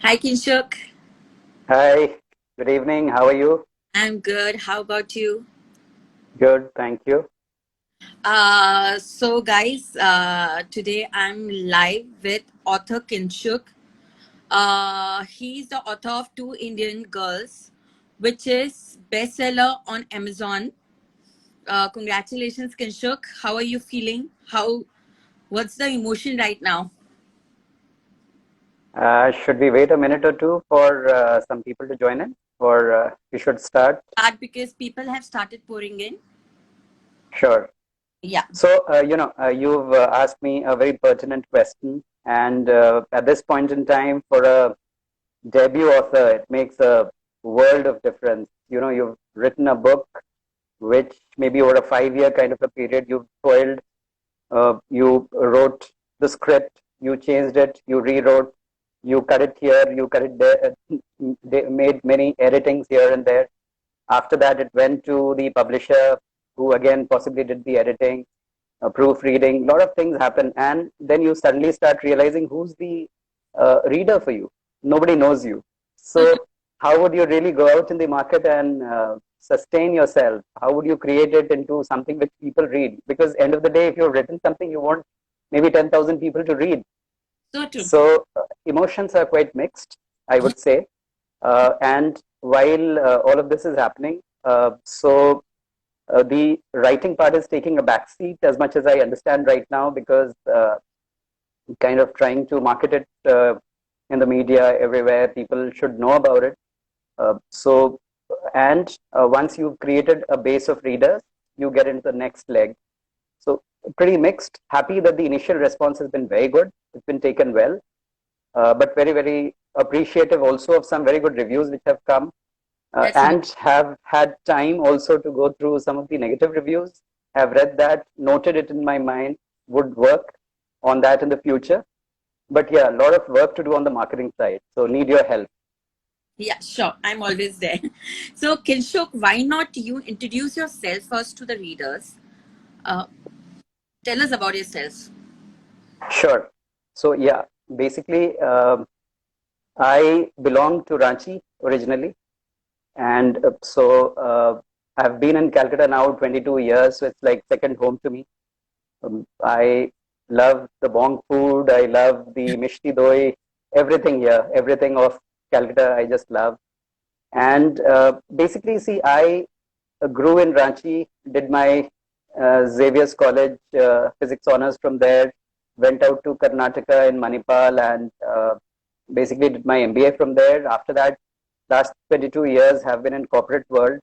Hi, Kinshuk. Hi, good evening. How are you? I'm good. How about you? Good, thank you. Guys, today I'm live with author Kinshuk. He's the author of Two Indian Girls, which is bestseller on Amazon. Congratulations, Kinshuk. How are you feeling? What's the emotion right now? Should we wait a minute or two for some people to join in, or we should start? Start because people have started pouring in. Sure. Yeah. You've asked me a very pertinent question, and at this point in time, for a debut author, it makes a world of difference. You've written a book which maybe over a 5 year kind of a period you've toiled. You wrote the script, you changed it, you rewrote, you cut it here, you cut it there, they made many editings here and there. After that, it went to the publisher, who again possibly did the editing, proofreading. A lot of things happen, and then you suddenly start realizing who's the reader for you. Nobody knows you. So So, how would you really go out in the market and sustain yourself? How would you create it into something which people read? Because end of the day, if you've written something, you want maybe 10,000 people to read. true. So emotions are quite mixed, I would say. And while all of this is happening, the writing part is taking a backseat as much as I understand right now, because kind of trying to market it in the media everywhere. People should know about it. And once you've created a base of readers, you get into the next leg. So pretty mixed. Happy that the initial response has been very good. It's been taken well, but very, very appreciative also of some very good reviews which have come, That's and have had time also to go through some of the negative reviews. Have read that, noted it in my mind, would work on that in the future. But yeah, a lot of work to do on the marketing side. So need your help. Yeah, sure. I'm always there. So, Kinshuk, why not you introduce yourself first to the readers? Uh, Tell us about yourself. Sure. So yeah, basically, I belong to Ranchi originally, and I've been in Calcutta now 22 years, so it's like second home to me. I love the bong food. I love the mishti doi, everything here, everything of Calcutta. I just love. And basically, see, I grew in Ranchi, did my Xavier's College physics honors from there, went out to Karnataka in Manipal, and basically did my MBA from there. After that, last 22 years have been in corporate world,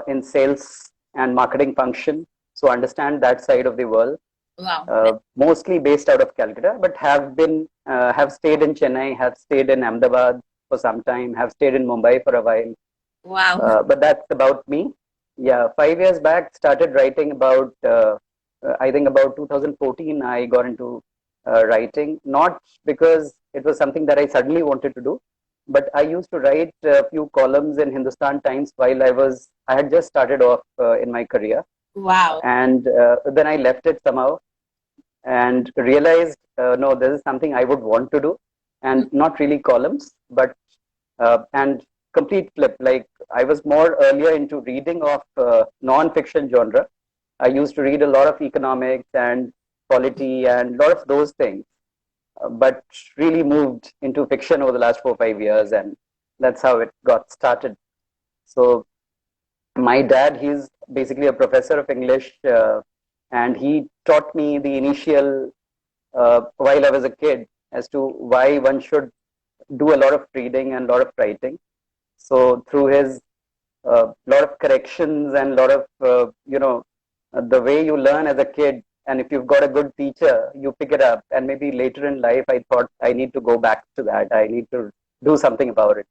in sales and marketing function. So understand that side of the world. Wow. Mostly based out of Calcutta, but have stayed in Chennai, have stayed in Ahmedabad for some time, have stayed in Mumbai for a while. Wow. But that's about me. Yeah, 5 years back, started writing about. I think about 2014, I got into writing, not because it was something that I suddenly wanted to do, but I used to write a few columns in Hindustan Times while I had just started off in my career, Wow. and then I left it somehow and realized, no, this is something I would want to do, and not really columns, but and complete flip. Like, I was more earlier into reading of non-fiction genre. I used to read a lot of economics and polity and a lot of those things, but really moved into fiction over the last 4 or 5 years, and that's how it got started. So my dad, he's basically a professor of English, and he taught me the initial, while I was a kid, as to why one should do a lot of reading and a lot of writing. So through his lot of corrections and a lot of the way you learn as a kid, and if you've got a good teacher, you pick it up. And maybe later in life, I thought I need to go back to that. I need to do something about it.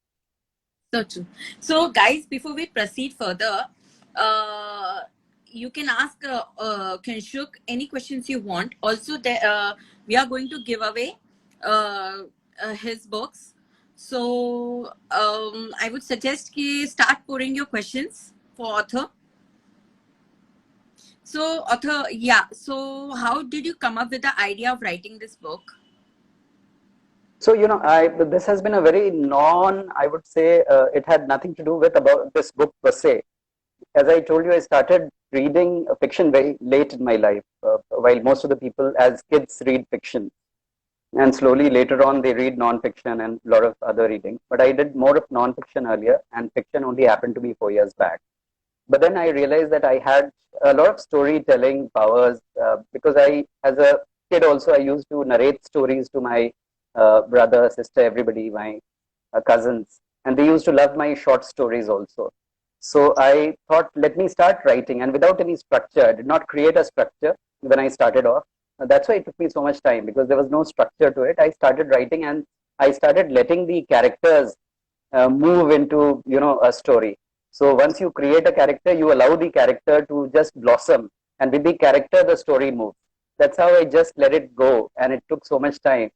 So true. So, guys, before we proceed further, uh, you can ask Kinshuk any questions you want. Also, we are going to give away his books. So, I would suggest ki start pouring your questions for author. So, author, yeah. So, how did you come up with the idea of writing this book? So, this has been a very I would say, it had nothing to do with about this book per se. As I told you, I started reading fiction very late in my life, while most of the people as kids read fiction. And slowly later on, they read non-fiction and a lot of other reading. But I did more of non-fiction earlier, and fiction only happened to me 4 years back. But then I realized that I had a lot of storytelling powers because as a kid, also I used to narrate stories to my brother, sister, everybody, my cousins, and they used to love my short stories also. So I thought, let me start writing, and without any structure, I did not create a structure when I started off. That's why it took me so much time because there was no structure to it. I started writing, and I started letting the characters move into a story. So once you create a character, you allow the character to just blossom, and with the character, the story moves. That's how I just let it go, and it took so much time.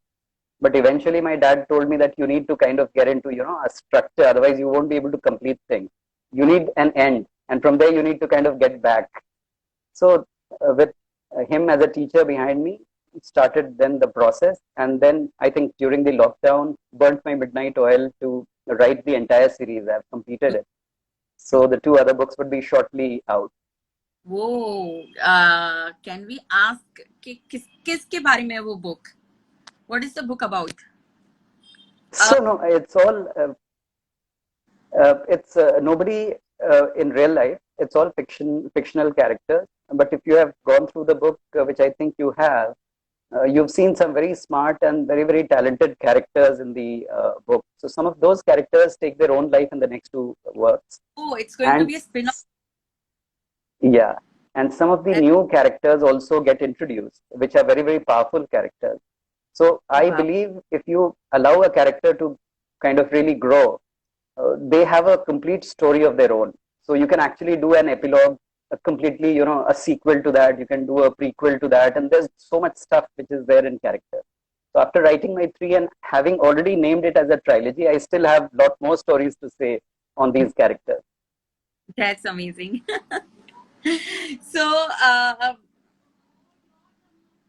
But eventually, my dad told me that you need to kind of get into a structure, otherwise you won't be able to complete things. You need an end, and from there you need to kind of get back. So with him as a teacher behind me, it started then the process, and then I think during the lockdown, burnt my midnight oil to write the entire series. I've completed it. So the two other books would be shortly out. Whoa, can we ask कि किसके बारे में है वो book? What is the book about? So no, it's all it's nobody in real life. It's all fictional characters. But if you have gone through the book, which I think you have, you've seen some very smart and very talented characters in the book. So some of those characters take their own life in the next two works. Oh, it's going to be a spin-off. Yeah, and some of the new characters also get introduced, which are very powerful characters. So I believe if you allow a character to kind of really grow, they have a complete story of their own. So you can actually do an epilogue, a completely, a sequel to that. You can do a prequel to that, and there's so much stuff which is there in character. So after writing my three and having already named it as a trilogy, I still have a lot more stories to say on these characters. That's amazing. So,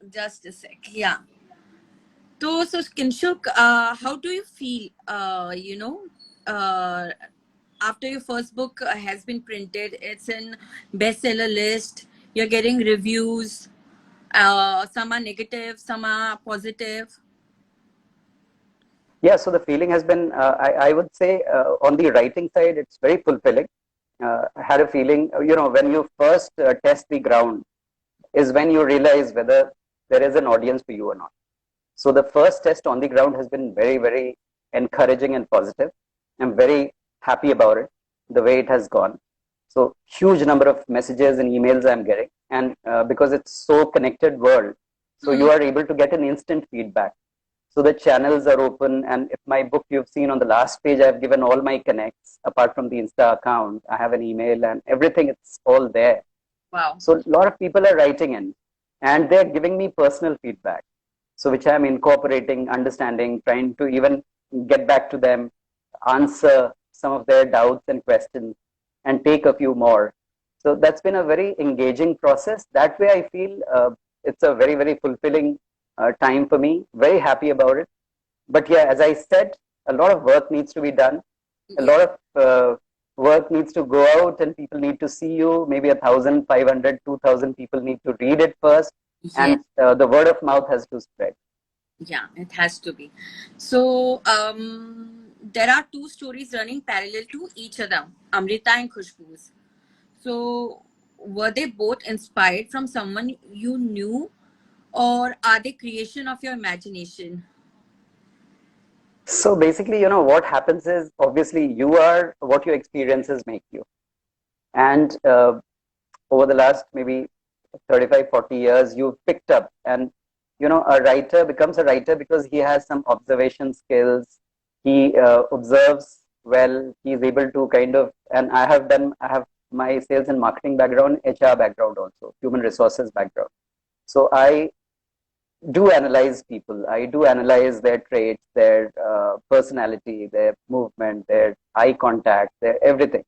just a sec. Yeah. So Kinshuk, how do you feel? After your first book has been printed, it's in bestseller list. You're getting reviews. Some are negative, some are positive. Yeah, so the feeling has been, I would say, on the writing side, it's very fulfilling. I had a feeling, when you first test the ground, is when you realize whether there is an audience for you or not. So the first test on the ground has been very encouraging and positive. I'm very happy about it, the way it has gone. So huge number of messages and emails I'm getting, and because it's so connected world, so you are able to get an instant feedback. So the channels are open, and if my book you've seen on the last page, I've given all my connects apart from the Insta account. I have an email and everything. It's all there. Wow. So a lot of people are writing in, and they're giving me personal feedback. So which I'm incorporating, understanding, trying to even get back to them, answer some of their doubts and questions, and take a few more. So that's been a very engaging process. That way, I feel it's a very fulfilling time for me. Very happy about it. But yeah, as I said, a lot of work needs to be done. A lot of work needs to go out, and people need to see you. Maybe 1,500, 2,000 people need to read it first, and the word of mouth has to spread. Yeah, it has to be. So there are two stories running parallel to each other, Amrita and Khushbu's. So were they both inspired from someone you knew, or are they creation of your imagination? So basically, what happens is obviously you are what your experiences make you. And over the last maybe 35, 40 years, you've picked up. And, a writer becomes a writer because he has some observation skills. He observes well. He's able to kind of, and I have my sales and marketing background, HR background also, human resources background. So I do analyze people. I do analyze their traits, their personality, their movement, their eye contact, their everything.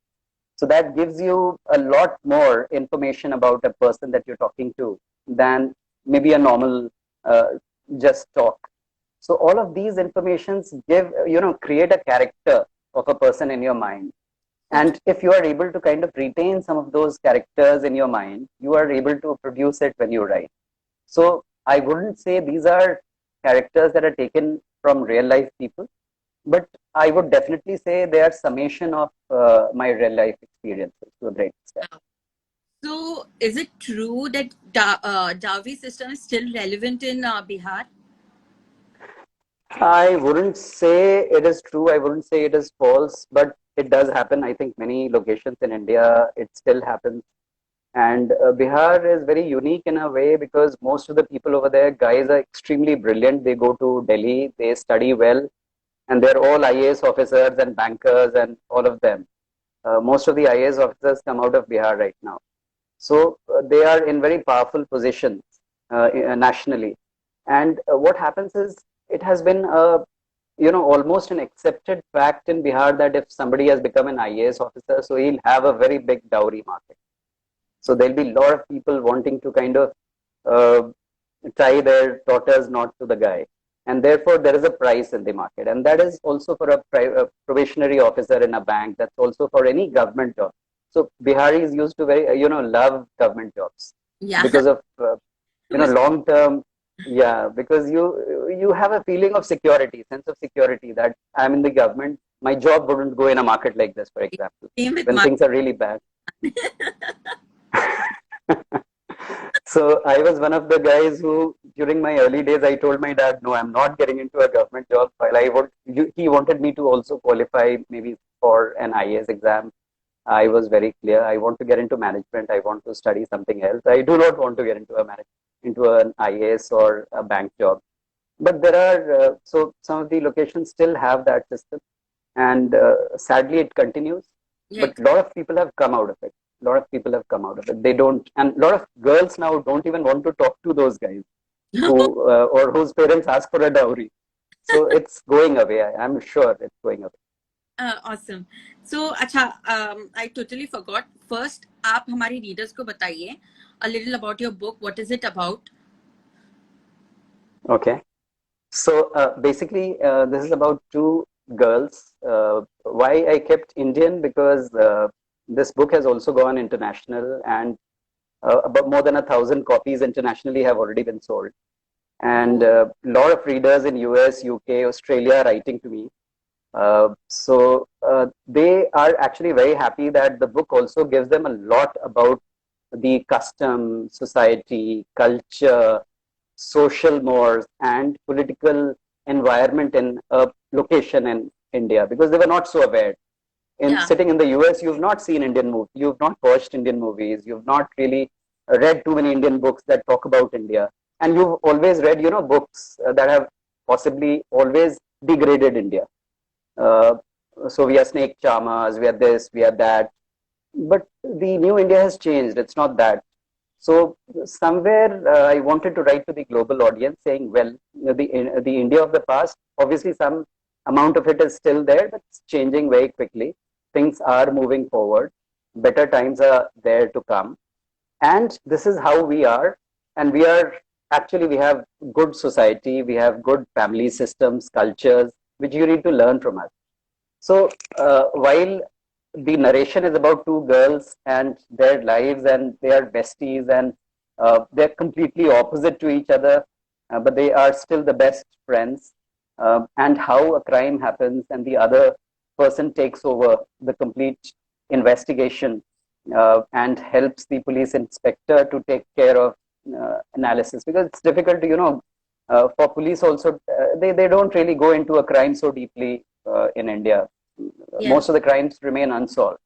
So that gives you a lot more information about a person that you're talking to than maybe a normal just talk. So all of these informations give, create a character of a person in your mind. And if you are able to kind of retain some of those characters in your mind, you are able to produce it when you write. So I wouldn't say these are characters that are taken from real life people, but I would definitely say they are summation of my real life experiences to a great extent. So, is it true that Javi system is still relevant in Bihar? I wouldn't say it is true. I wouldn't say it is false, but it does happen. I think many locations in India, it still happens. And Bihar is very unique in a way because most of the people over there, guys, are extremely brilliant. They go to Delhi, they study well, and they're all IAS officers and bankers and all of them. Most of the IAS officers come out of Bihar right now. So they are in very powerful positions nationally. And what happens is it has been almost an accepted fact in Bihar that if somebody has become an IAS officer, so he'll have a very big dowry market. So there'll be a lot of people wanting to kind of uh, tie their daughters not to the guy. And therefore, there is a price in the market. And that is also for a probationary officer in a bank. That's also for any government job. So Biharis used to love government jobs Yeah. because of, long term. Yeah, because you have a feeling of security, sense of security that I'm in the government. My job wouldn't go in a market like this, for example, Same with when things are really bad. So I was one of the guys who, during my early days, I told my dad, "No, I'm not getting into a government job." While he wanted me to also qualify maybe for an IAS exam. I was very clear. I want to get into management. I want to study something else. I do not want to get into an IAS or a bank job. But there are so some of the locations still have that system, and sadly, it continues. yeah, But a lot of people have come out of it. A lot of people have come out of it. They don't, and a lot of girls now don't even want to talk to those guys who or whose parents ask for a dowry. So it's going away. I'm sure it's going away. awesome. So, अच्छा, I totally forgot. First, आप हमारे readers को बताइए a little about your book. What is it about? Okay. So basically, this is about two girls. Why I kept Indian? Because this book has also gone international, and about more than 1,000 copies internationally have already been sold. And a lot of readers in US, UK, Australia are writing to me. So they are actually very happy that the book also gives them a lot about the custom, society, culture, social mores, and political environment in a location in India because they were not so aware. In Yeah. sitting in the US, you've not seen Indian movies, you've not watched Indian movies, you've not really read too many Indian books that talk about India, and you've always read, books that have possibly always degraded India. Uh, so we are snake charmers, we are this, we are that. But the new India has changed. It's not that. So somewhere I wanted to write to the global audience saying, well, the India of the past, obviously some amount of it is still there, but it's changing very quickly. Things are moving forward. Better times are there to come. And this is how we are. And we have good society, we have good family systems, cultures, which you need to learn from us. So while the narration is about two girls and their lives, and they are besties, and they're completely opposite to each other, but they are still the best friends, and how a crime happens and the other person takes over the complete investigation and helps the police inspector to take care of analysis, because it's difficult to for police also, they don't really go into a crime so deeply in India. Yeah. Most of the crimes remain unsolved.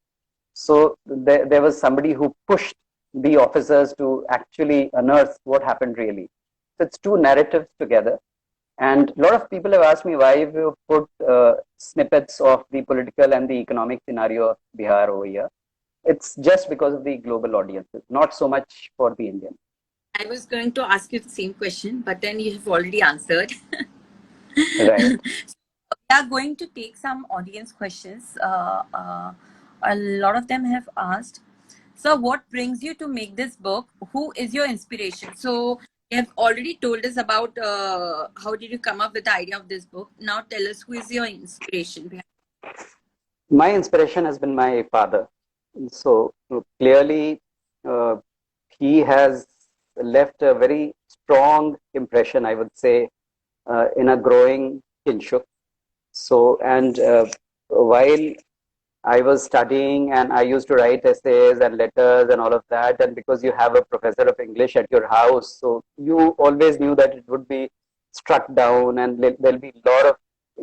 So there was somebody who pushed the officers to actually unearth what happened really. So it's two narratives together. And a lot of people have asked me why you put snippets of the political and the economic scenario of Bihar over here. It's just because of the global audiences, not so much for the Indian. I was going to ask you the same question, but then you have already answered. Right. We are going to take some audience questions. A lot of them have asked. So, what brings you to make this book? Who is your inspiration? So, You have already told us about how did you come up with the idea of this book. Now tell us who is your inspiration behind. My inspiration has been my father. So clearly, uh, he has left a very strong impression, I would say, in a growing Kinshuk. So, and while I was studying and I used to write essays and letters and all of that. And because you have a professor of English at your house, so you always knew that it would be struck down and there'll be a lot of,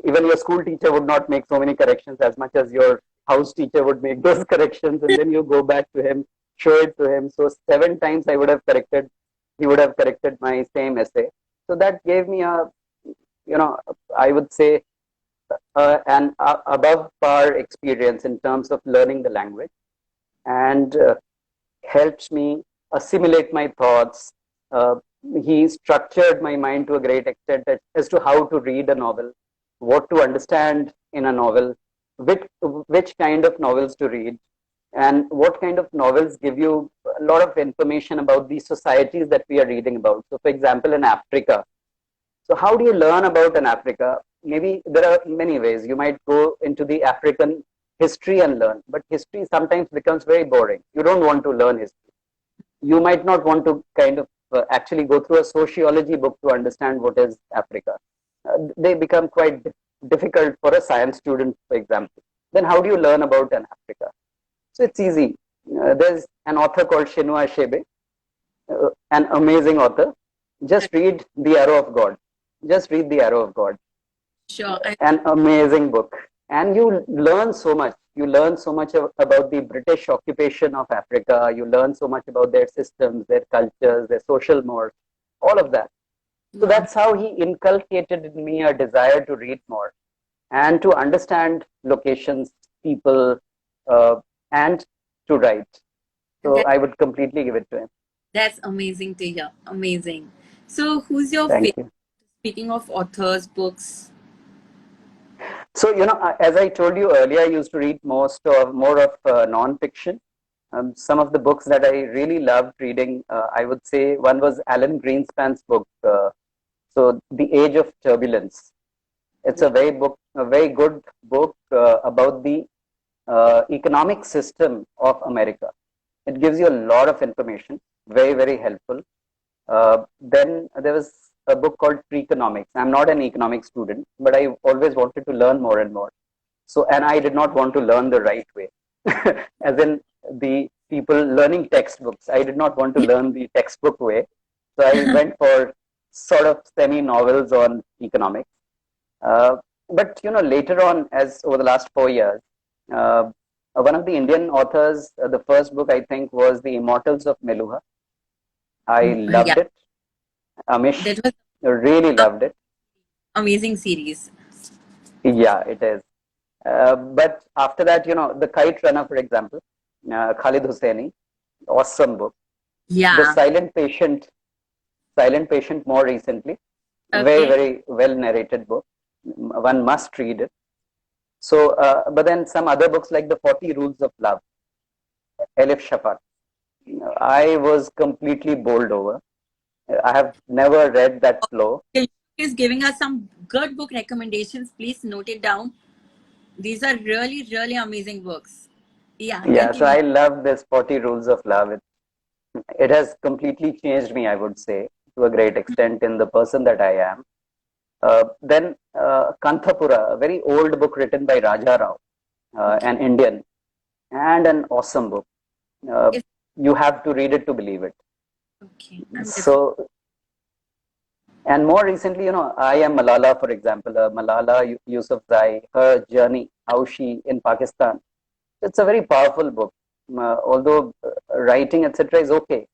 even your school teacher would not make so many corrections as much as your house teacher would make those corrections. And then you go back to him, show it to him. So 7 times I would have corrected, he would have corrected my same essay. So that gave me a, I would say, an above par experience in terms of learning the language, and helped me assimilate my thoughts. Uh, he structured my mind to a great extent as to how to read a novel, what to understand in a novel, which kind of novels to read, and what kind of novels give you a lot of information about the societies that we are reading about. So, for example, in Africa, so how do you learn about an Africa? Maybe there are many ways. You might go into the African history and learn, but history sometimes becomes very boring. You don't want to learn history. You might not want to kind of actually go through a sociology book to understand what is Africa. They become quite difficult for a science student, for example. Then how do you learn about an Africa? So it's easy. There's an author called Chinua Achebe, an amazing author. Just read The Arrow of God. Just read The Arrow of God. Sure. An amazing book. And you learn so much. You learn so much about the British occupation of Africa. You learn so much about their systems, their cultures, their social mores, all of that. So that's how he inculcated in me a desire to read more and to understand locations, people, and to write. So I would completely give it to him. That's amazing to hear. Amazing. So, who's your Thank favorite? you. Speaking of authors, books. So, as I told you earlier, I used to read more of non-fiction. Some of the books that I really loved reading, I would say one was Alan Greenspan's book, so The Age of Turbulence. It's a very good book about the economic system of America. It gives you a lot of information, very, very helpful. Then there was a book called Freakonomics. I'm not an economics student, but I always wanted to learn more and more. So, and I did not want to learn the right way, as in the people learning textbooks. I did not want to learn the textbook way. So I went for sort of semi-novels on economics. But, later on, as over the last 4 years, one of the Indian authors, the first book I think was The Immortals of Meluha. I Yeah, loved it. Amish, that was really loved it. amazing series. Yeah, it is. But after that, The Kite Runner, for example, Khalid Hosseini, awesome book. The Yeah. Silent Patient more recently, very, Okay. very well narrated book. One must read it. So, but then some other books like The 40 Rules of Love, Elif Shafak, I was completely bowled over. I have never read that flow. Is giving us some good book recommendations. Please note it down. These are really, really amazing books. Yeah, Yeah, so continue. I love this 40 Rules of Love. It has completely changed me, I would say, to a great extent in the person that I am. Then Kanthapura, a very old book written by Raja Rao, Okay. an Indian, and an awesome book. Uh, It's, you have to read it to believe it. okay. I'm definitely. So, and more recently, I Am Malala, for example, Malala Yousafzai, her journey, how she in Pakistan. It's a very powerful book. Although writing, etc., is okay,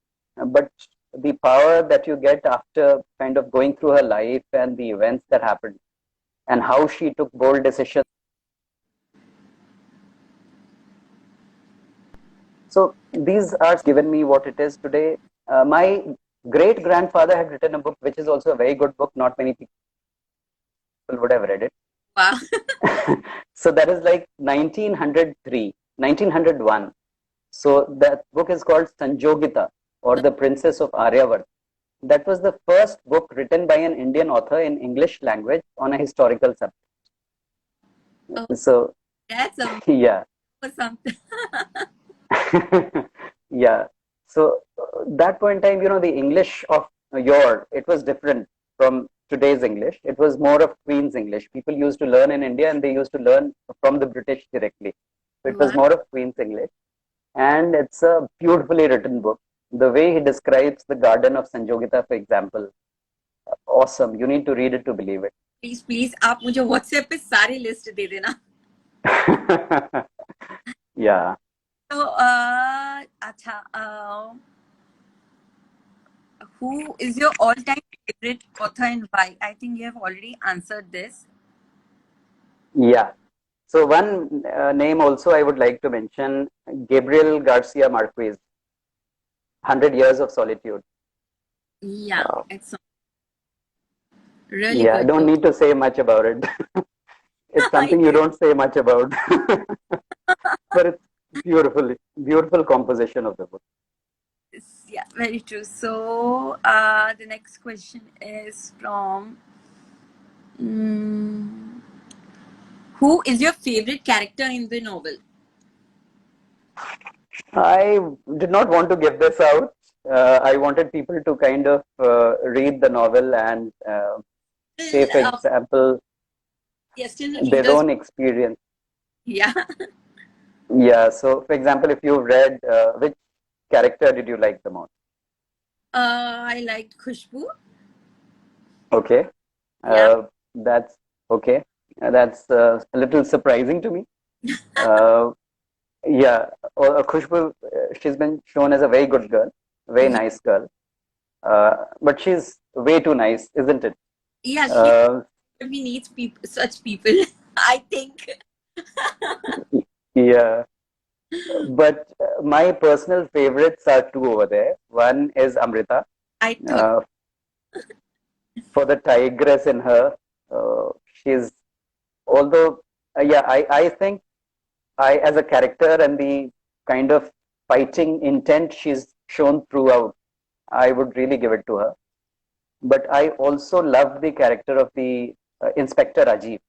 but the power that you get after kind of going through her life and the events that happened and how she took bold decisions. So these are given me what it is today. My great grandfather had written a book, which is also a very good book. Not many people would have read it. Wow. So that is like 1903, 1901. So that book is called Sanjogita, or The Princess of Aryavart. that was the first book written by an Indian author in English language on a historical subject. Oh, So, that's a yeah. for something. Yeah. So that point in time, the English of it was different from today's English. It was more of Queen's English. People used to learn in India and they used to learn from the British directly. So it was Wow. more of Queen's English. And it's a beautifully written book. The way he describes the garden of Sanjogita, for example, awesome. You need to read it to believe it. Please please आप मुझे WhatsApp पे सारी list दे देना. Yeah. तो अच्छा, who is your all-time favorite author and why? I think you have already answered this. Yeah. So one name also I would like to mention, Gabriel Garcia Marquez, 100 Years of Solitude. Yeah, Uh, excellent. Really yeah, I good don't book. need to say much about it. It's something you Yes. don't say much about, but it's beautiful composition of the book. Yeah, very true. So the next question is from who is your favorite character in the novel? I did not want to give this out. I wanted people to kind of read the novel and say, Still, for example, yeah, still their readers. own experience. Yeah. Yeah. So, for example, if you've read, which character did you like the most? I liked Khushbu. Okay. Yeah. That's okay. That's a little surprising to me. Uh, yeah. Khushbu, she's been shown as a very good girl, very Yeah, nice girl. But she's way too nice, isn't it? yeah, Uh, we need people, such people. I think. yeah. But my personal favorites are two over there. One is Amrita, I thought. uh, for the tigress in her. She's, although, yeah, I think as a character and the kind of fighting intent she's shown throughout, I would really give it to her. But I also loved the character of the Inspector Rajiv.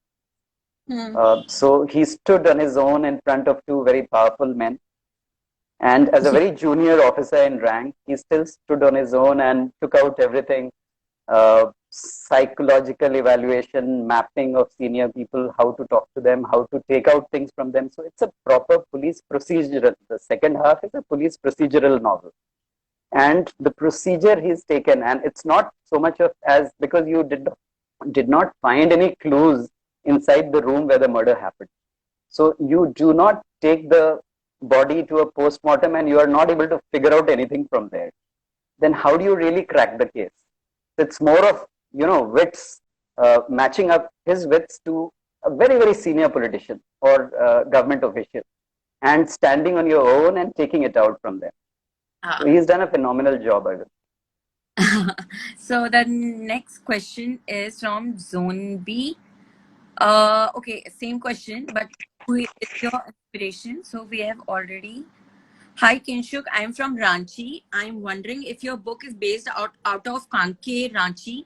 Hmm. So he stood on his own in front of two very powerful men. And as a Yeah. very junior officer in rank, he still stood on his own and took out everything, psychological evaluation, mapping of senior people, how to talk to them, how to take out things from them. So it's a proper police procedural. The second half is a police procedural novel. And the procedure he's taken, and it's not so much of as because you did not find any clues inside the room where the murder happened. So you do not take the body to a post-mortem and you are not able to figure out anything from there. Then how do you really crack the case? It's more of, wits, matching up his wits to a very, very senior politician or government official and standing on your own and taking it out from there. So Ah. he's done a phenomenal job, I will. So the next question is from Zone B. Okay, same question, but who is your inspiration? So we have already. Hi Kinshuk, I'm from Ranchi. I'm wondering if your book is based out of Kanke, Ranchi.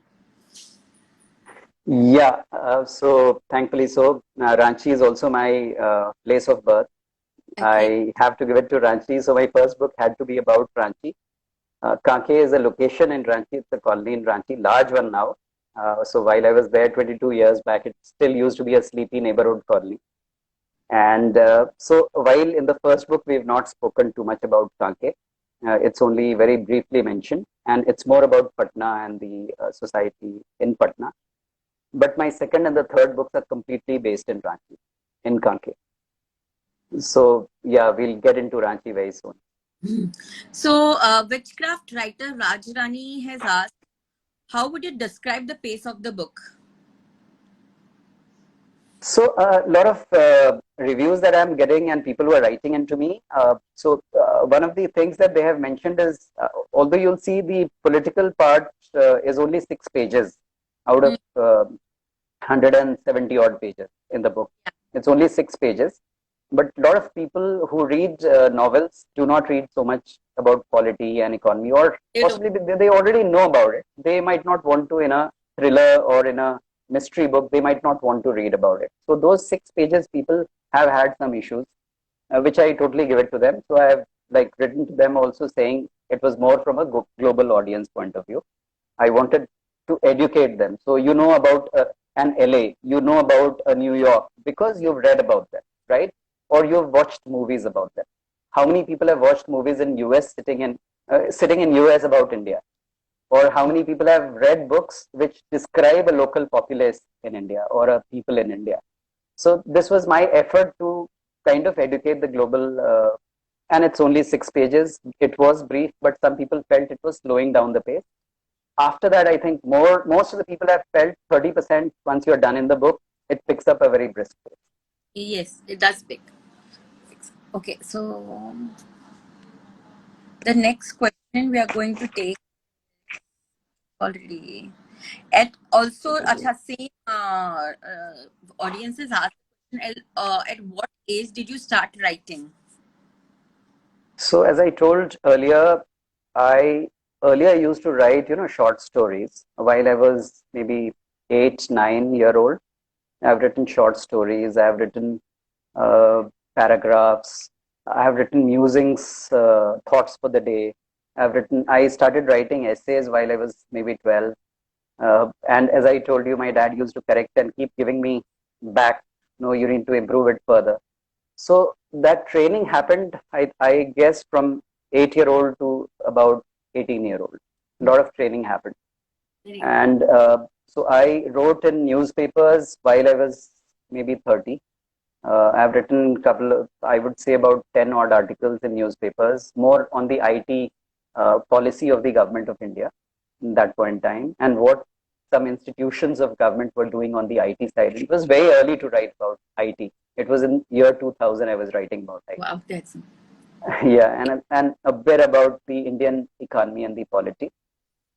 Yeah, so thankfully so. Ranchi is also my place of birth. Okay. I have to give it to Ranchi. So my first book had to be about Ranchi. Kanke is a location in Ranchi. It's a colony in Ranchi, large one now. So while I was there 22 years back, it still used to be a sleepy neighborhood colony. And so while in the first book, we've not spoken too much about Kanke, it's only very briefly mentioned. And it's more about Patna and the society in Patna. But my second and the third books are completely based in Ranchi, in Kanke. So yeah, we'll get into Ranchi very soon. So, witchcraft writer Rajrani has asked, how would you describe the pace of the book? So a lot of reviews that I'm getting and people who are writing into me. One of the things that they have mentioned is, although you'll see the political part is only 6 pages out of Hmm. 170 odd pages in the book. It's only 6 pages. But a lot of people who read novels do not read so much about polity and economy, or They don't. possibly they already know about it. They might not want to, in a thriller or in a mystery book, they might not want to read about it. So those 6 pages, people have had some issues, which I totally give it to them. So I have like written to them also saying it was more from a global audience point of view. I wanted to educate them. So you know about an LA, you know about a New York because you've read about them, right? Or you've watched movies about them. How many people have watched movies in US sitting in US about India? Or how many people have read books which describe a local populace in India or a people in India? So this was my effort to kind of educate the global, and it's only 6 pages. It was brief, but some people felt it was slowing down the pace. After that, I think most of the people have felt 30% once you're done in the book, it picks up a very brisk pace. Yes, it does pick. Okay, so the next question we are going to take already. At also, acha, same audiences ask, at what age did you start writing? So as I told earlier, I earlier used to write, short stories while I was maybe 8, 9 year old. I've written short stories. I've written uh, paragraphs. I have written musings, thoughts for the day. I started writing essays while I was maybe 12. And as I told you, my dad used to correct and keep giving me back, no, you need to improve it further. So that training happened, I guess, from 8 year old to about 18 year old. A lot of training happened. Very good. And so I wrote in newspapers while I was maybe 30. I've written a couple of, I would say about 10 odd articles in newspapers, more on the IT policy of the government of India in that point in time, and what some institutions of government were doing on the IT side. It was very early to write about IT. It was in year 2000 I was writing about IT. Wow, that's Yeah, and a bit about the Indian economy and the polity.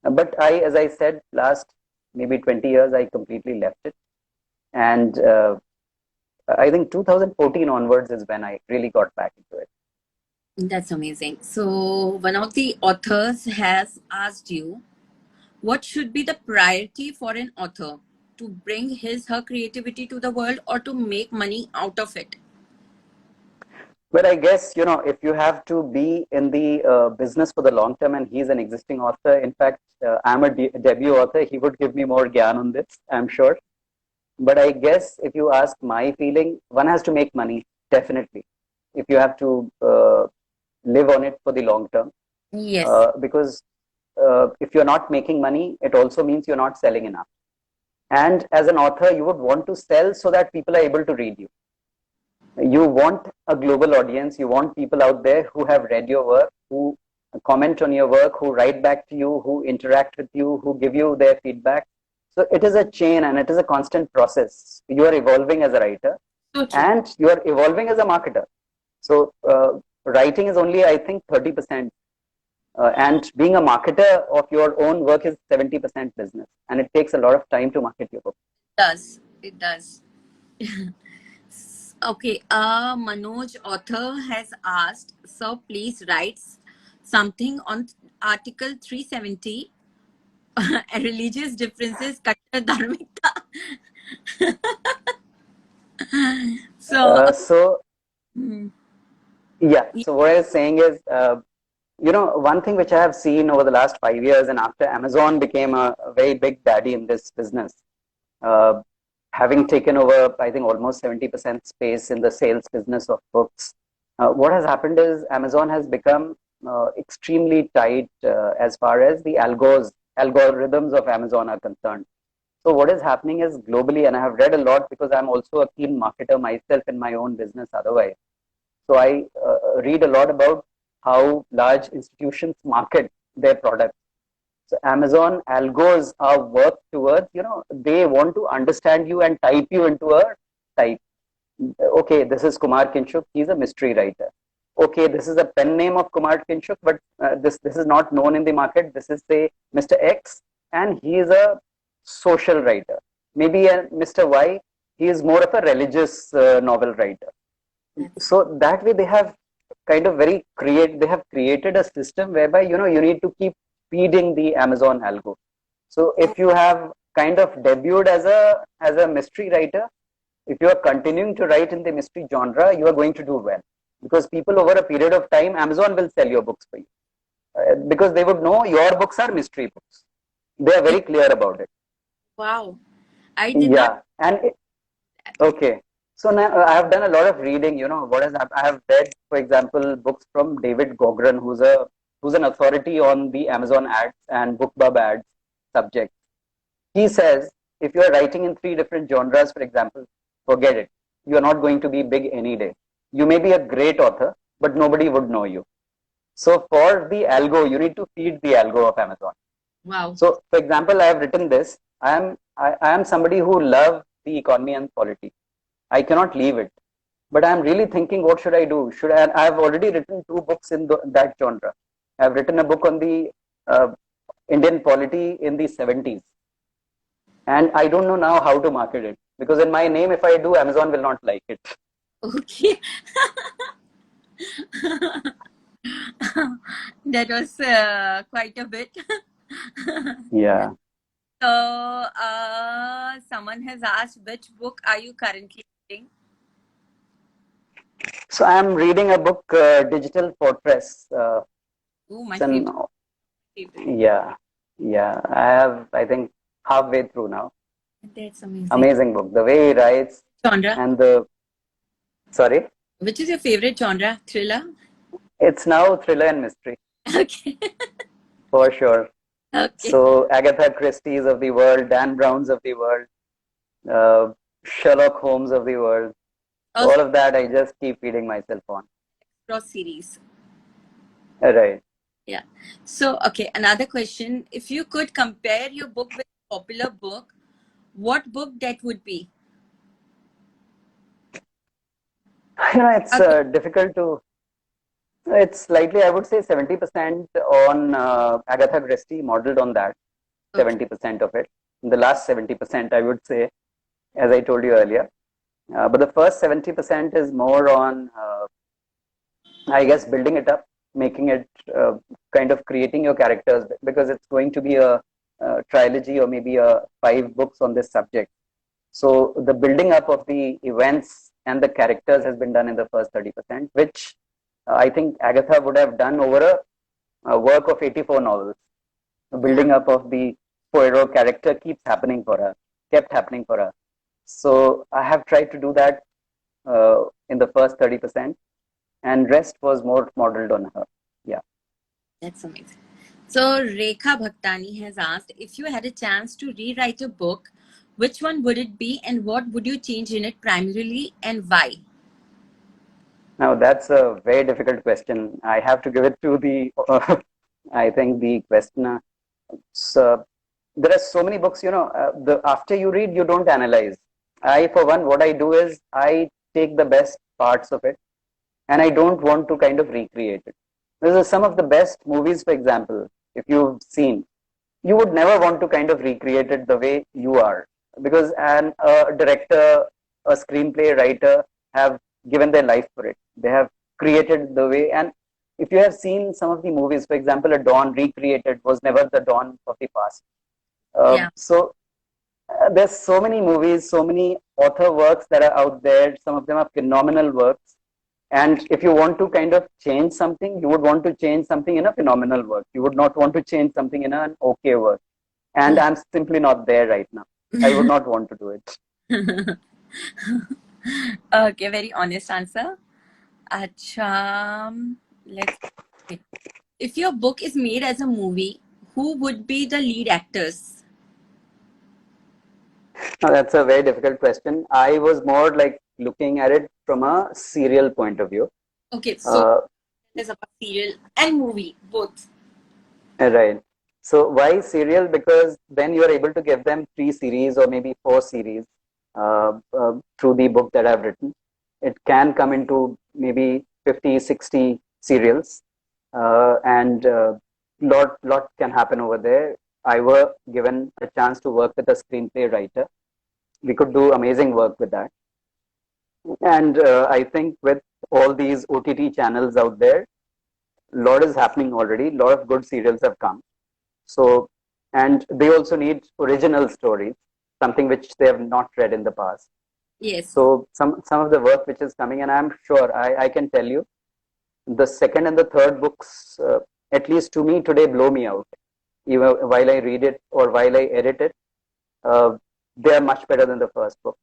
But as I said, last maybe 20 years, I completely left it. And I think 2014 onwards is when I really got back into it. that's amazing. So one of the authors has asked you, what should be the priority for an author to bring her creativity to the world or to make money out of it? But I guess, if you have to be in the business for the long term, and he's an existing author, in fact, I'm a debut author, he would give me more gyan on this, I'm sure. But I guess if you ask my feeling, one has to make money, definitely. If you have to live on it for the long term. Yes. Because if you're not making money, it also means you're not selling enough. And as an author, you would want to sell so that people are able to read you. You want a global audience. You want people out there who have read your work, who comment on your work, who write back to you, who interact with you, who give you their feedback. So it is a chain and it is a constant process. You are evolving as a writer So true. and you are evolving as a marketer. So writing is only, I think, 30%. And being a marketer of your own work is 70% business. And it takes a lot of time to market your book. It does. It does. Okay. Manoj, author, has asked, so please write something on Article 370, religious differences, Kattar Dharmikta. So, So mm, yeah, so what I was saying is, one thing which I have seen over the last 5 years, and after Amazon became a very big daddy in this business, uh, having taken over, I think, almost 70% space in the sales business of books, what has happened is Amazon has become extremely tight as far as the algorithms of Amazon are concerned. So what is happening is globally, and I have read a lot because I'm also a keen marketer myself in my own business otherwise. So I read a lot about how large institutions market their products. So Amazon algos are worked towards, they want to understand you and type you into a type. Okay, this is Kumar Kinshuk. He's a mystery writer. Okay, this is a pen name of Kumar Kinshuk, but this is not known in the market. This is, say, Mr. X, and he is a social writer. Maybe Mr. Y, he is more of a religious novel writer. That's So that way they have they have created a system whereby, you need to keep feeding the Amazon algo. So oh if you have kind of debuted as a mystery writer, if you are continuing to write in the mystery genre, you are going to do well, because people over a period of time, Amazon will sell your books for you, because they would know your books are mystery books. They are it, very clear about it. wow. I did not. Yeah, okay. So now I have done a lot of reading. I have read, for example, books from David Gogren, who's an authority on the Amazon ads and BookBub ads subject. He says, if you are writing in three different genres, for example, forget it. You are not going to be big any day. You may be a great author, but nobody would know you. So for the algo, you need to feed the algo of Amazon. Wow. So, for example, I have written this. I am somebody who loves the economy and polity. I cannot leave it. But I'm really thinking, what should I do? I have already written two books in that genre. I've written a book on the uh, Indian polity in the 70s. And I don't know now how to market it. Because in my name, if I do, Amazon will not like it. Okay. That was quite a bit. Yeah. So, someone has asked, which book are you currently reading? So I'm reading a book, Digital Fortress. Oh, my It's an, favorite. yeah, yeah. I think, halfway through now. That's amazing. Amazing book. The way he writes Genre? and sorry, Which is your favorite genre? Thriller? it's now thriller and mystery Okay. for sure. Okay. So Agatha Christie's of the world, Dan Brown's of the world, uh, Sherlock Holmes of the world. Also, All of that I just keep feeding myself on. cross series. Right. Yeah. So, okay, another question. If you could compare your book with a popular book, what book that would be? It's Okay. difficult to. It's slightly, I would say, 70% on Agatha Christie, modeled on that. Okay. 70% of it. The last 70%, I would say, as I told you earlier. But the first 70% is more on, I guess, building it up, making it, kind of creating your characters, because it's going to be a trilogy or maybe a 5 books on this subject. So the building up of the events and the characters has been done in the first 30%, which I think Agatha would have done over a work of 84 novels. The Yeah, building up of the Poirot character kept happening for her. So I have tried to do that in the first 30%, and rest was more modeled on her. Yeah. that's amazing. So, Rekha Bhaktani has asked, if you had a chance to rewrite a book, which one would it be and what would you change in it primarily and why? Now that's a very difficult question. I have to give it to the, I think, the questioner. So there are so many books, after you read, you don't analyze. I, for one, what I do is I take the best parts of it, and I don't want to kind of recreate it. This is some of the best movies, for example, if you've seen, you would never want to kind of recreate it the way you are, because a director, a screenplay writer have given their life for it. They have created the way. And if you have seen some of the movies, for example, a Dawn recreated was never the Dawn of the past. Yeah. There's so many movies, so many author works that are out there. Some of them are phenomenal works. And if you want to kind of change something, you would want to change something in a phenomenal work. You would not want to change something in an okay work. And I'm simply not there right now. I would not want to do it. Okay, very honest answer. Acha, let's. If your book is made as a movie, who would be the lead actors? Now, that's a very difficult question. I was more like looking at it from a serial point of view. Okay, so Uh, there's about serial and movie, both. right. So why serial? Because then you are able to give them 3 series or maybe 4 series through the book that I've written. It can come into maybe 50, 60 serials, and lot can happen over there. I were given a chance to work with a screenplay writer. We could do amazing work with that. And I think with all these OTT channels out there, a lot is happening already. A lot of good serials have come. So, and they also need original stories, something which they have not read in the past. Yes, So some of the work which is coming, and I'm sure I can tell you, the second and the third books, at least to me today, blow me out. Even while I read it or while I edit it, uh, they are much better than the first book,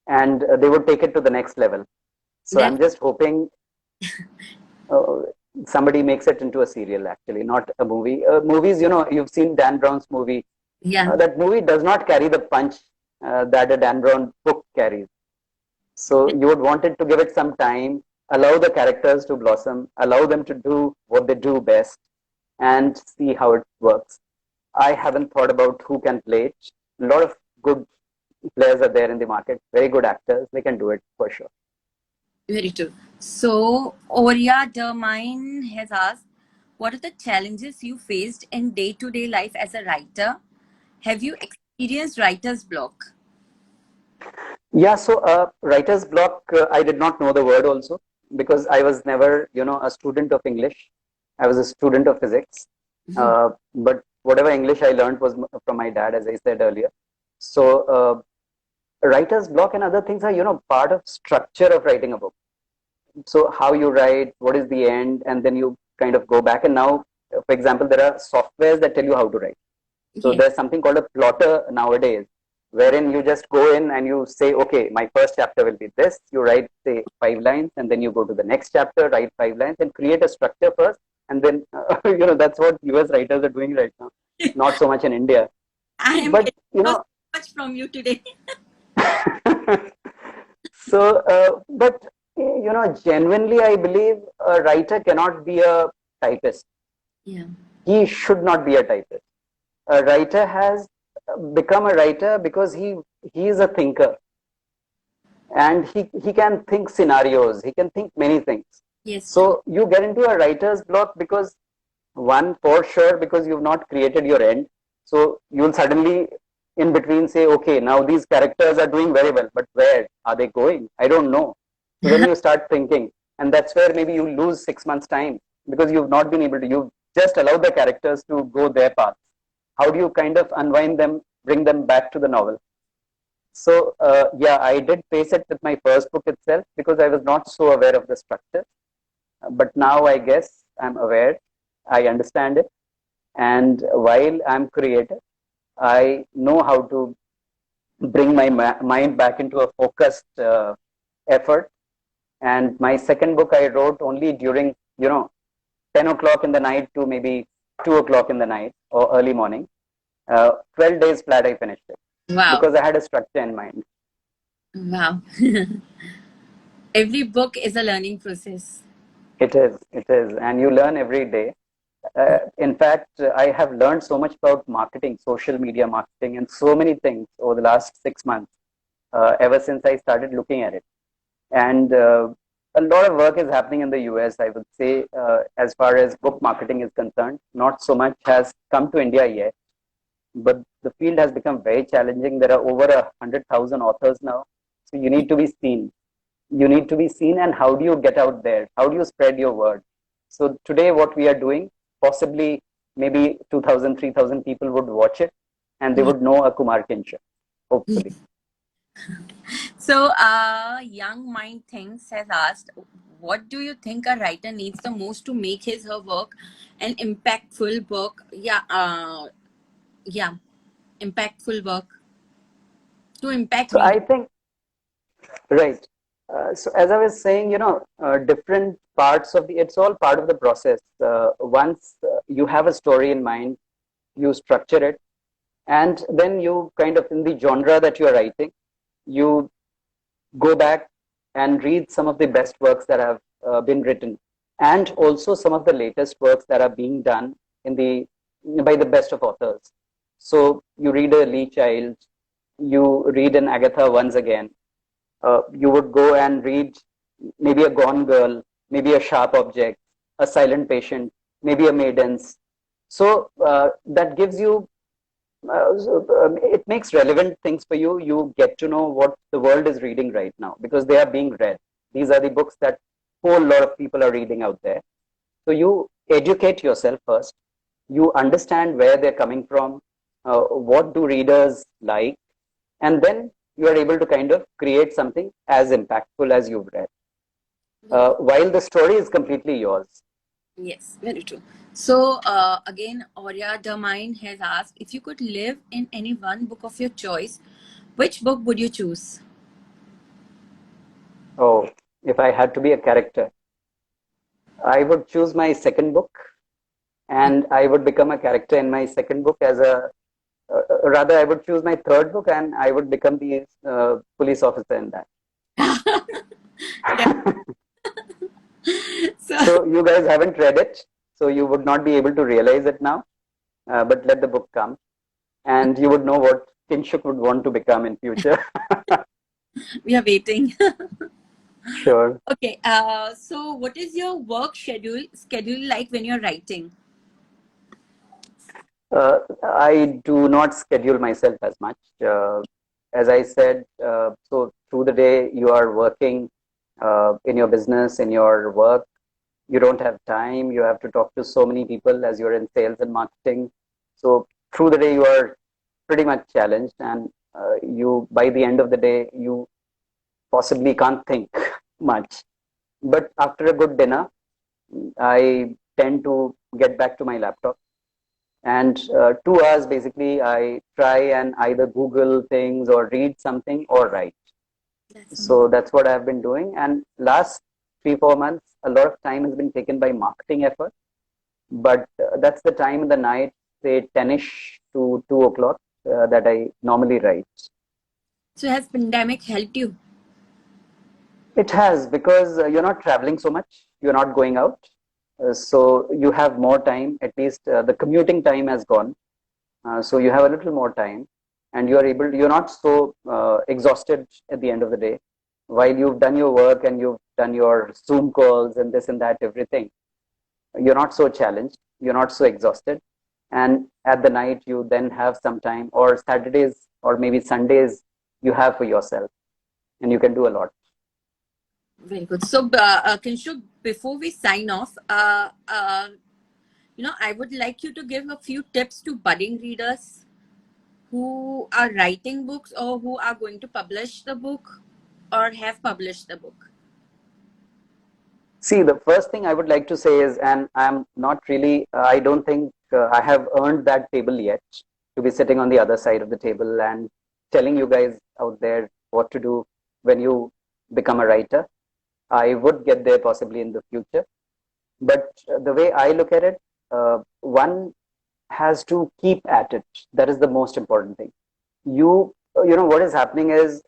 and they would take it to the next level. So I'm def- just hoping uh, somebody makes it into a serial, actually, not a movie. Movies, you've seen Dan Brown's movie. yeah. That movie does not carry the punch that a Dan Brown book carries. So you would want it to give it some time, allow the characters to blossom, allow them to do what they do best, and see how it works. I haven't thought about who can play it. A lot of good players are there in the market, very good actors. They can do it for sure. Very true. So, Oria Dermine has asked, what are the challenges you faced in day to day life as a writer? Have you experienced writer's block? Yeah, so writer's block, I did not know the word also because I was never, a student of English. I was a student of physics. Mhm. But whatever English I learned was from my dad, as I said earlier. So writer's block and other things are, part of structure of writing a book. So how you write, what is the end, and then you kind of go back. And now, for example, there are softwares that tell you how to write. So Yes. there's something called a plotter nowadays, wherein you just go in and you say, okay, my first chapter will be this. You write, say, 5 lines, and then you go to the next chapter, write 5 lines, and create a structure first. And then, that's what US writers are doing right now. Not so much in India. I am But, getting so much from you today. so, but, genuinely, I believe a writer cannot be a typist. Yeah. He should not be a typist. A writer has become a writer because he is a thinker, and he can think scenarios, he can think many things. Yes, So true. you get into a writer's block because, one, for sure, because you've not created your end. So you'll suddenly in between say, okay, now these characters are doing very well, but where are they going? I don't know. So then you start thinking, and that's where maybe you lose 6 months time because you've not been able to, you've just allowed the characters to go their path. How do you kind of unwind them, bring them back to the novel? So yeah, I did face it with my first book itself because I was not so aware of the structure. But now I guess I'm aware, I understand it, and while I'm creative, I know how to bring my mind back into a focused effort. And my second book I wrote only during 10 o'clock in the night to maybe 2 o'clock in the night or early morning. 12 days flat I finished it Wow. because I had a structure in mind. Wow. Every book is a learning process. It is, and you learn every day. In fact, I have learned so much about marketing, social media marketing, and so many things over the last 6 months, ever since I started looking at it. And a lot of work is happening in the US, I would say, as far as book marketing is concerned. Not so much has come to India yet, but the field has become very challenging. There are over 100,000 authors now, so you need to be seen. You need to be seen, and how do you get out there? How do you spread your word? So today, what we are doing, possibly maybe 2,000, 3,000 people would watch it, and they Yeah. would know a Kumar Kinshuk, hopefully. So, Young Mind Thinks has asked, what do you think a writer needs the most to make his her work an impactful book? Yeah, impactful work to impact So readers. I think, right. So as I was saying, different parts of it's all part of the process. Once you have a story in mind, you structure it, and then you kind of, in the genre that you're writing, you go back and read some of the best works that have been written, and also some of the latest works that are being done in the by the best of authors. So you read a Lee Child, you read an Agatha once again. You would go and read maybe a Gone Girl, maybe a Sharp Object, a Silent Patient, maybe a Maidens. So that gives you It makes relevant things for you. You get to know what the world is reading right now because they are being read. These are the books that whole lot of people are reading out there. So you educate yourself first. You understand where they're coming from, what do readers like, and then you are able to kind of create something as impactful as you've read, Very, while the story is completely yours. yes, very true. So, again, Aurea Dermine has asked if you could live in any one book of your choice, which book would you choose? Oh, if I had to be a character, I would choose my second book, and I would become a character in my second book as a rather I would choose my third book and I would become the police officer in that. Yeah. So, So you guys haven't read it, so you would not be able to realize it now. But let the book come, and you would know what Kinshuk would want to become in future. we are waiting. Sure. Okay. So what is your work schedule like when you're writing? I do not schedule myself as much. As I said, so through the day you are working in your business, in your work. You don't have time. You have to talk to so many people as you're in sales and marketing. So through the day you are pretty much challenged, and you by the end of the day you possibly can't think much. But after a good dinner, I tend to get back to my laptop. And 2 hours basically, I try and either Google things or read something or write. That's So amazing. that's what I've been doing. And last 3 4 months, a lot of time has been taken by marketing effort. But that's the time in the night, say 10ish to 2 o'clock, that I normally write. So has pandemic helped you? It has because you're not traveling so much, you're not going out. So you have more time, at least the commuting time has gone. So you have a little more time and you're not so exhausted at the end of the day. While you've done your work and you've done your Zoom calls and this and that, everything, you're not so challenged, you're not so exhausted. And at the night, you then have some time, or Saturdays or maybe Sundays, you have for yourself and you can do a lot. Very good. So, Kinshuk, before we sign off, I would like you to give a few tips to budding readers who are writing books or who are going to publish the book or have published the book. See, the first thing I would like to say is, and I'm not really, I don't think I have earned that table yet to be sitting on the other side of the table and telling you guys out there what to do when you become a writer. I would get there possibly in the future. But the way I look at it, one has to keep at it. That is the most important thing. What is happening is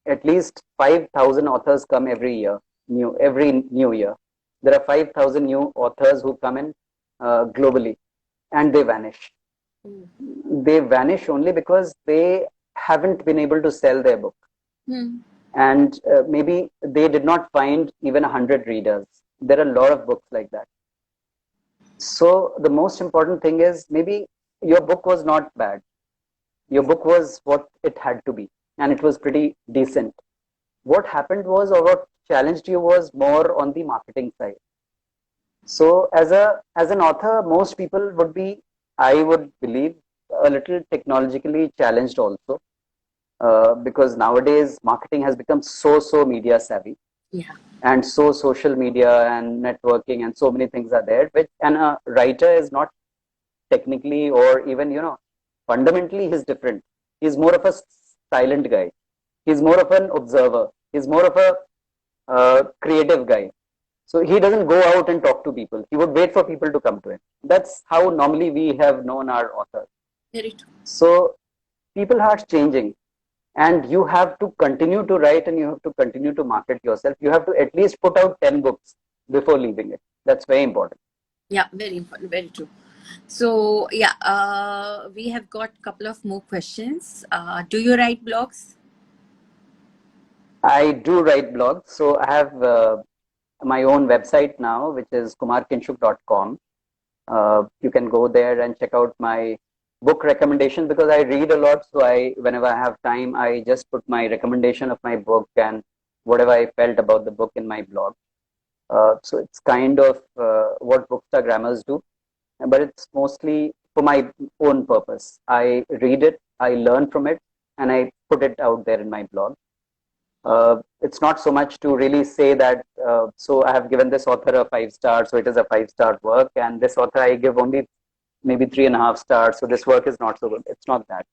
at least 5,000 authors come every new year. There are 5,000 new authors who come in globally, and they vanish. Mm. They vanish only because they haven't been able to sell their book, Hmm. and maybe they did not find even 100 readers. There are a lot of books like that. So the most important thing is maybe your book was not bad. Your book was what it had to be, and it was pretty decent. What happened was, or what challenged you was more on the marketing side. So as an author, most people would be, I would believe, a little technologically challenged also, because nowadays marketing has become so media savvy Yeah. and so social media and networking and so many things are there. Which and a writer is not technically or even fundamentally he's different. He's more of a silent guy. He's more of an observer. He's more of a creative guy. So he doesn't go out and talk to people. He would wait for people to come to him. That's how normally we have known our authors. Very true. So people are changing, and you have to continue to write and you have to continue to market yourself. You have to at least put out 10 books before leaving it. That's very important. Yeah, very important. Very true. So, yeah, we have got a couple of more questions. Do you write blogs? I do write blogs. So I have my own website now, which is kumarkinshuk.com. You can go there and check out my book recommendations because I read a lot. So whenever I have time, I just put my recommendation of my book and whatever I felt about the book in my blog. So it's kind of what bookstagrammers do, but it's mostly for my own purpose. I read it, I learn from it, and I put it out there in my blog. It's not so much to really say that, so I have given this author a 5 star, so it is a 5 star work, and this author I give only maybe 3.5 stars, so this work is not so good. It's not that.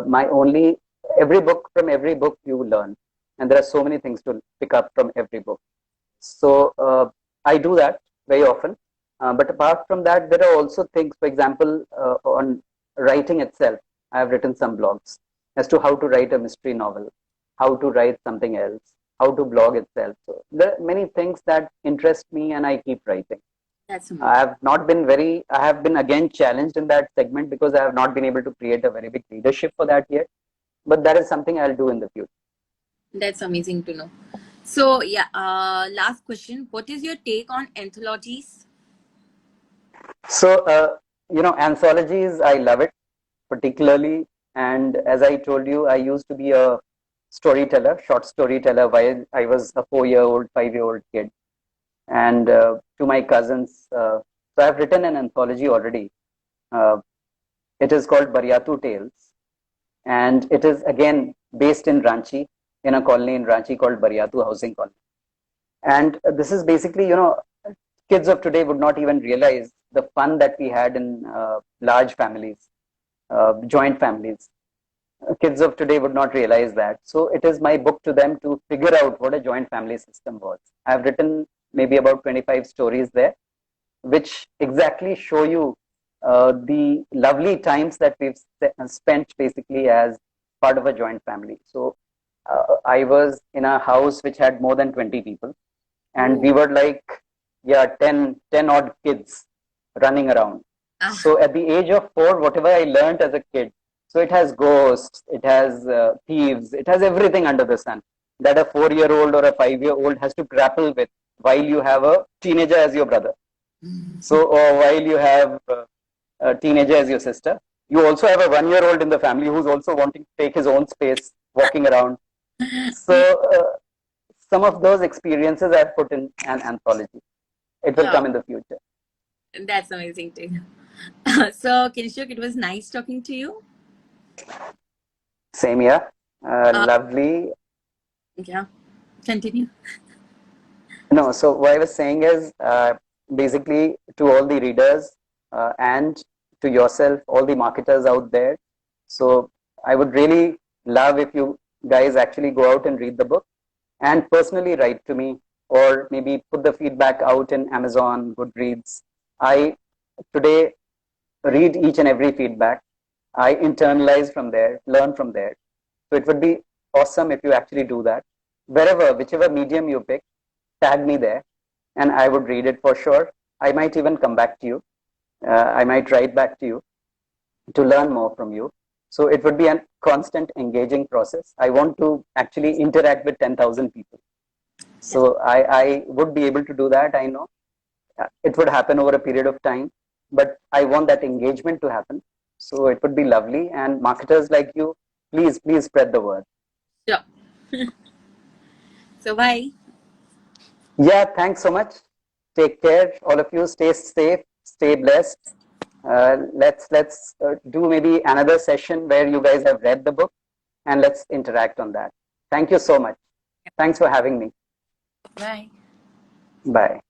My only, every book, from every book you learn, and there are so many things to pick up from every book. So I do that very often. But apart from that, there are also things, for example, on writing itself. I have written some blogs as to how to write a mystery novel, how to write something else, how to blog itself. So there are many things that interest me and I keep writing. That's I amazing. have not been very, I have been again challenged in that segment because I have not been able to create a very big leadership for that yet. But that is something I'll do in the future. That's amazing to know. So yeah, last question. What is your take on anthologies? So, anthologies, I love it particularly. And as I told you, I used to be a storyteller, short storyteller, while I was a 4-year-old, 5-year-old kid. And to my cousins, so I've written an anthology already. Uh, it is called Baryatu Tales. And it is again based in Ranchi, in a colony in Ranchi called Baryatu Housing Colony. And this is basically, kids of today would not even realize the fun that we had in large families, joint families. Kids of today would not realize that. So it is my book to them to figure out what a joint family system was. I've written maybe about 25 stories there, which exactly show you the lovely times that we've spent basically as part of a joint family. So I was in a house which had more than 20 people, and Oh, we were like, yeah, 10 odd kids running around. ah, So at the age of 4, whatever I learned as a kid, so it has ghosts, it has thieves, it has everything under the sun that a 4-year-old or a 5-year-old has to grapple with while you have a teenager as your brother. So, or while you have a teenager as your sister, you also have a 1-year-old in the family who's also wanting to take his own space, walking around. So, some of those experiences I've put in an anthology. It will yeah, come in the future. that's amazing too. So Kinshuk, it was nice talking to you. Same here. Uh, Lovely. yeah, continue. No, so what I was saying is basically to all the readers and to yourself, all the marketers out there. So I would really love if you guys actually go out and read the book and personally write to me, or maybe put the feedback out in Amazon, Goodreads. I today read each and every feedback. I internalize from there, learn from there. So it would be awesome if you actually do that. Wherever, whichever medium you pick, tag me there and I would read it for sure. I might even come back to you. I might write back to you to learn more from you. So it would be a constant engaging process. I want to actually interact with 10,000 people. Yes. So I would be able to do that. I know it would happen over a period of time, but I want that engagement to happen. So it would be lovely. And marketers like you, please spread the word. Sure. So bye. Yeah, thanks so much. Take care, all of you. Stay safe, stay blessed. Let's do maybe another session where you guys have read the book, and let's interact on that. Thank you so much. Thanks for having me. Bye. Bye.